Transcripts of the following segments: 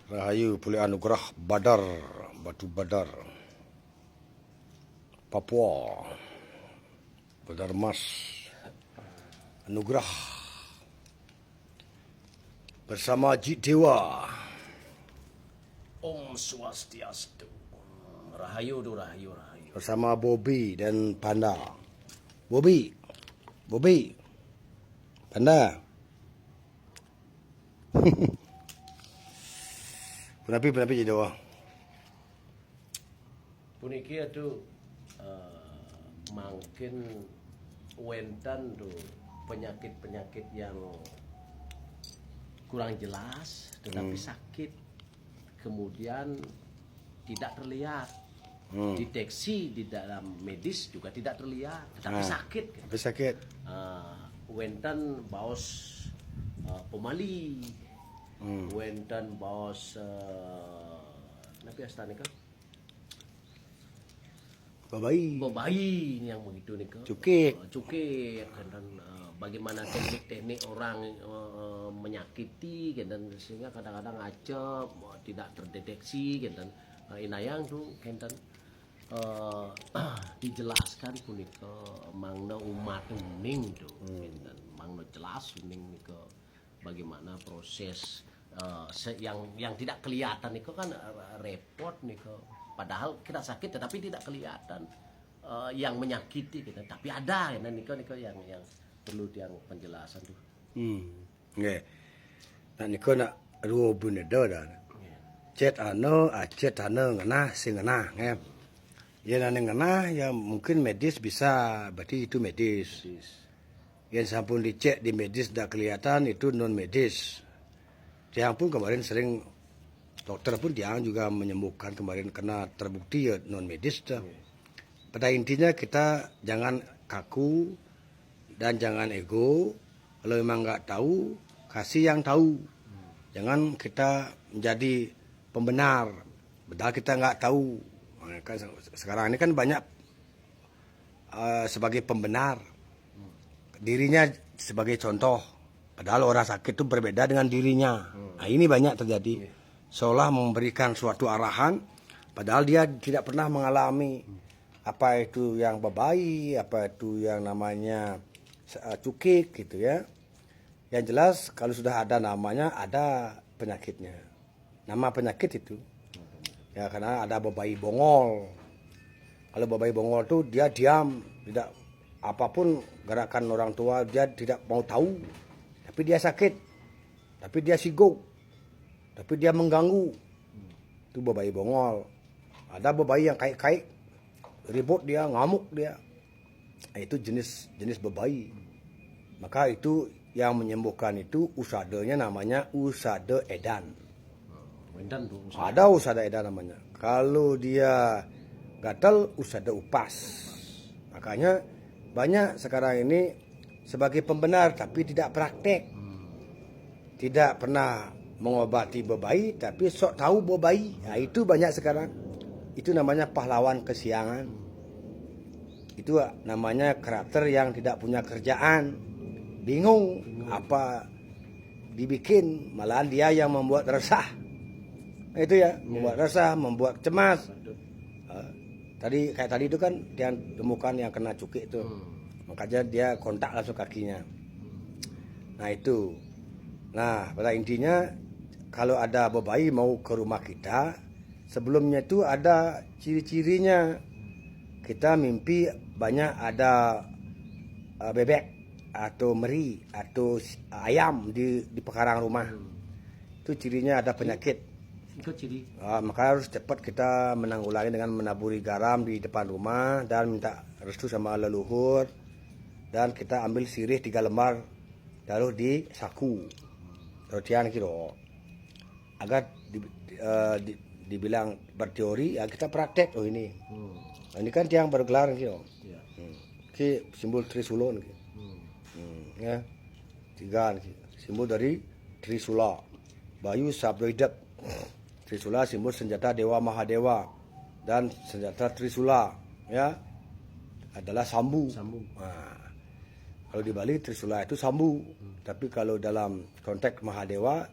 Rahayu pulih anugerah Badar, Batu Badar, Papua, Badar Mas, anugerah bersama Jit Dewa. Om Swastiastu. Rahayu tu rahayu rahayu. Bersama Bobby dan Panda. Bobby, Panda. Penapi Jit Dewa. Puniki tu mungkin wentan tu penyakit-penyakit yang kurang jelas tetapi sakit, kemudian tidak terlihat. Deteksi di dalam medis juga tidak terlihat tetapi sakit. Tapi sakit. Wentan baos pemali, wentan baos napi astane kan bayi yang begitu nih kan cukik dan bagaimana teknik-teknik orang menyakiti dan sehingga kadang-kadang acap tidak terdeteksi dan inayang tuh kan dijelaskan punika mangna umat uning tuh dan mangna jelas uning nika bagaimana proses yang tidak kelihatan nika kan repot nika. Padahal kita sakit tetapi tidak kelihatan yang menyakiti kita, tapi ada ya nika yang perlu yang penjelasan tuh. Nggih. Nah niku nak ruo buneda dah. Cet ano ngena sing ngena nggih. Ya nang ngena ya mungkin medis bisa, berarti itu medis. Yang sampun dicek di medis tidak kelihatan itu non medis. Yang pun kemarin sering dokter pun dia juga menyembuhkan kemarin karena terbukti ya non medis dah. Pada intinya kita jangan kaku dan jangan ego. Kalau memang nggak tahu, kasih yang tahu. Jangan kita menjadi pembenar, padahal kita nggak tahu. Sekarang ini kan banyak sebagai pembenar, dirinya sebagai contoh. Padahal orang sakit itu berbeda dengan dirinya. Nah ini banyak terjadi. Seolah memberikan suatu arahan, padahal dia tidak pernah mengalami apa itu yang bebayi, apa itu yang namanya cukik gitu ya. Yang jelas kalau sudah ada namanya, ada penyakitnya. Nama penyakit itu. Ya karena ada bebayi bongol. Kalau bebayi bongol itu dia diam, tidak apapun gerakan orang tua dia tidak mau tahu. Tapi dia sakit. Tapi dia siguk. Tapi dia mengganggu. Itu bebayi bongol. Ada bebayi yang kaik-kaik. Ribut dia, ngamuk dia. Itu jenis bebayi. Maka itu yang menyembuhkan itu usadanya namanya usada edan. Ada usada edan namanya. Kalau dia gatal usada upas. Makanya banyak sekarang ini sebagai pembenar tapi tidak praktek. Tidak pernah mengobati bebayi tapi sok tahu bebayi. Nah, itu banyak sekarang. Itu namanya pahlawan kesiangan. Itu namanya karakter yang tidak punya kerjaan. Bingung apa dibikin, malahan dia yang membuat resah. Itu ya, membuat resah, membuat cemas. Kayak tadi itu kan dia temukan yang kena cukik itu. Makanya dia kontak langsung kakinya. Nah itu. Nah pada intinya kalau ada bebayi mau ke rumah kita, sebelumnya itu ada ciri-cirinya. Kita mimpi banyak ada bebek atau meri atau ayam di pekarang rumah. Itu cirinya ada penyakit. Itu ciri. Maka harus cepat kita menanggulangi dengan menaburi garam di depan rumah dan minta restu sama leluhur. Dan kita ambil sirih 3 lembar taruh di saku. Rotian kilo. Agar dibilang berteori, ya kita praktek. Oh ini. Ini kan tiang bergelar kilo. Ini simbol Trisula nih. Ya. 3 simbol dari Trisula. Bayu Sabdoidep. Trisula simbol senjata Dewa Mahadewa dan senjata Trisula ya adalah sambu. Nah, kalau di Bali Trisula itu sambu. Tapi kalau dalam konteks Mahadewa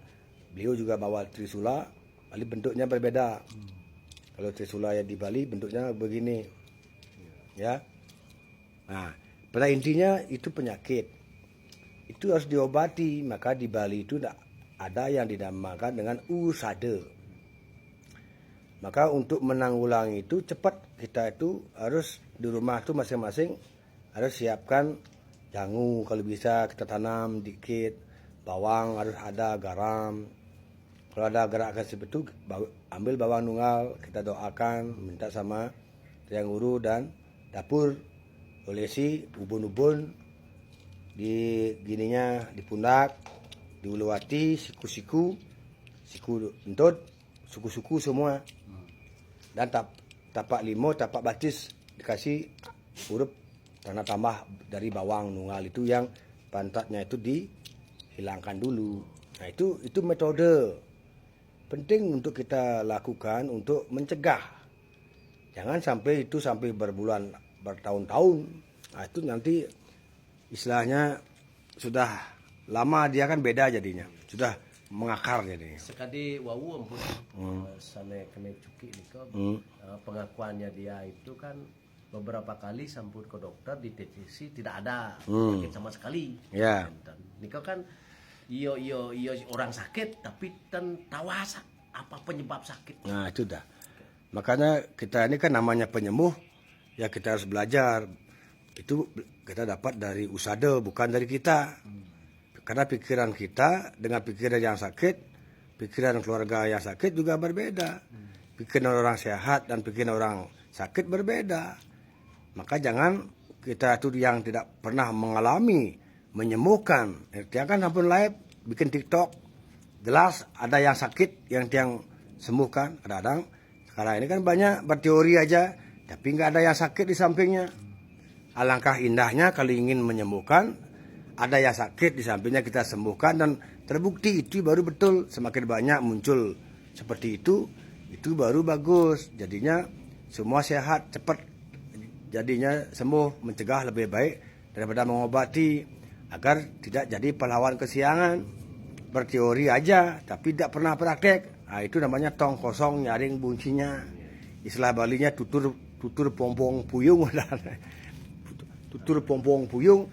beliau juga bawa Trisula Bali bentuknya berbeda. Kalau trisula yang di Bali bentuknya begini, ya. Nah, pada intinya itu penyakit. Itu harus diobati. Maka di Bali itu ada yang dinamakan dengan usade. Maka untuk menanggulangi itu cepat, kita itu harus di rumah tuh masing-masing harus siapkan jagung, kalau bisa kita tanam dikit, bawang harus ada, garam. Kalau ada gerakan seperti itu, ambil bawang nunggal, kita doakan, minta sama yang guru dan dapur, olesi ubun-ubun di gininya, di pundak, di uluwati, siku entut, suku-suku semua. Dan tapak limo, tapak batis dikasih huruf tanda tambah dari bawang nunggal itu yang pantatnya itu dihilangkan dulu. Nah, itu metode penting untuk kita lakukan untuk mencegah. Jangan sampai itu sampai bertahun-tahun. Nah, itu nanti istilahnya sudah lama, dia kan beda jadinya. Sudah mengakar jadinya. Sekali wawu ampun sana kena cuki niko pengakuannya dia itu kan beberapa kali sampun ke dokter dideteksi tidak ada penyakit sama sekali. Ya. Dan niko kan iyo orang sakit tapi tahu apa penyebab sakit. Nah, itu dah. Makanya kita ini kan namanya penyembuh, ya kita harus belajar. Itu kita dapat dari usade, bukan dari kita. Karena pikiran kita dengan pikiran yang sakit, pikiran keluarga yang sakit juga berbeda. Pikiran orang sehat dan pikiran orang sakit berbeda. Maka jangan kita itu yang tidak pernah mengalami menyembuhkan. Dia kan ampun live bikin TikTok, jelas ada yang sakit yang tiang sembuhkan. Kadang-kadang sekarang ini kan banyak berteori aja, tapi nggak ada yang sakit di sampingnya. Alangkah indahnya kalau ingin menyembuhkan, ada yang sakit di sampingnya kita sembuhkan dan terbukti itu baru betul. Semakin banyak muncul seperti itu baru bagus. Jadinya semua sehat cepat, jadinya sembuh, mencegah lebih baik daripada mengobati, agar tidak jadi pahlawan kesiangan berteori aja tapi tidak pernah praktek. Nah, itu namanya tong kosong nyaring buncinya. Istilah Balinya tutur pompong puyung. Tutur pompong puyung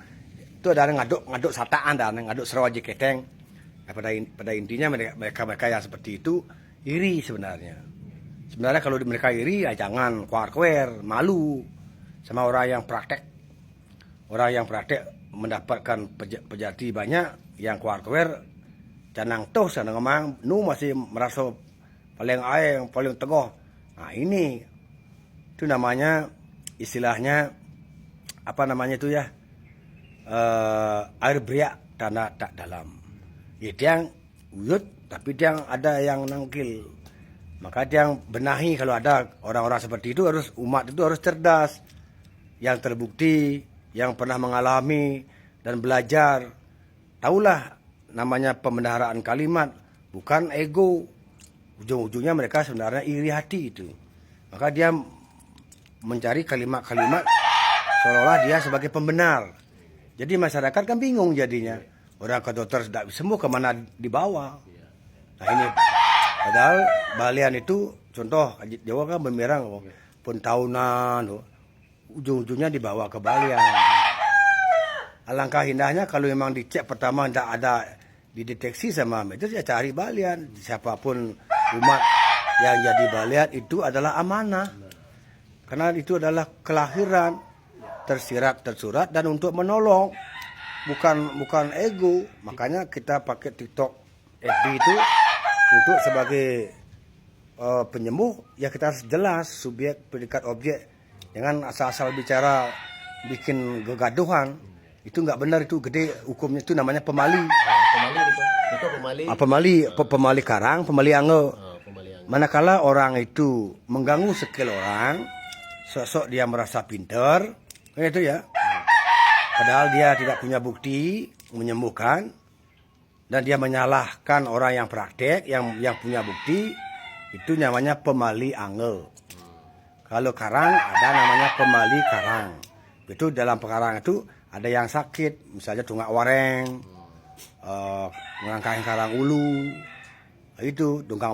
itu ada ngaduk sataan dan ngaduk serawaji keteng. Nah, pada intinya mereka yang seperti itu iri sebenarnya. Sebenarnya kalau mereka iri ya jangan kuar-kuer, malu sama orang yang praktek. Orang yang praktek mendapatkan pejati banyak, yang kuar-kuer canang toh sana ngomong nu masih merasa paling aing, paling teguh. Nah, ini itu namanya istilahnya apa namanya itu ya? Air beriak tanah tak dalam. Ya, dia yang uyut tapi dia ada yang nangkil. Maka dia yang benahi kalau ada orang-orang seperti itu, umat itu harus cerdas. Yang terbukti, yang pernah mengalami dan belajar. Tahulah namanya pembendaharaan kalimat, bukan ego. Ujung-ujungnya mereka sebenarnya iri hati itu. Maka dia mencari kalimat-kalimat seolah-olah dia sebagai pembenar. Jadi masyarakat kan bingung jadinya. Orang ke dokter tidak sembuh, kemana dibawa. Nah, ini padahal balian itu contoh Jawa kan bemirang pun tahunan, ujung-ujungnya dibawa ke balian. Alangkah indahnya kalau memang dicek pertama tidak ada dideteksi sama medis, ya cari balian. Siapapun umat yang jadi balian itu adalah amanah. Karena itu adalah kelahiran tersirat tersurat dan untuk menolong, bukan ego. Makanya kita pakai TikTok FB itu untuk sebagai penyembuh, ya kita harus jelas subjek predikat objek. Jangan asal-asal bicara bikin kegaduhan. Itu nggak benar, itu gede hukumnya, itu namanya pemali. Pemali itu pemali karang, pemali angge. Pemali angge. Manakala orang itu mengganggu skill orang, sosok dia merasa pintar, itu ya. Padahal dia tidak punya bukti menyembuhkan, dan dia menyalahkan orang yang praktek, yang punya bukti, itu namanya pemali angge. Kalau karang ada namanya pemali karang. Itu dalam pekarang itu ada yang sakit, misalnya tunggak wareng, ngelangkahin karang ulu, itu dungkang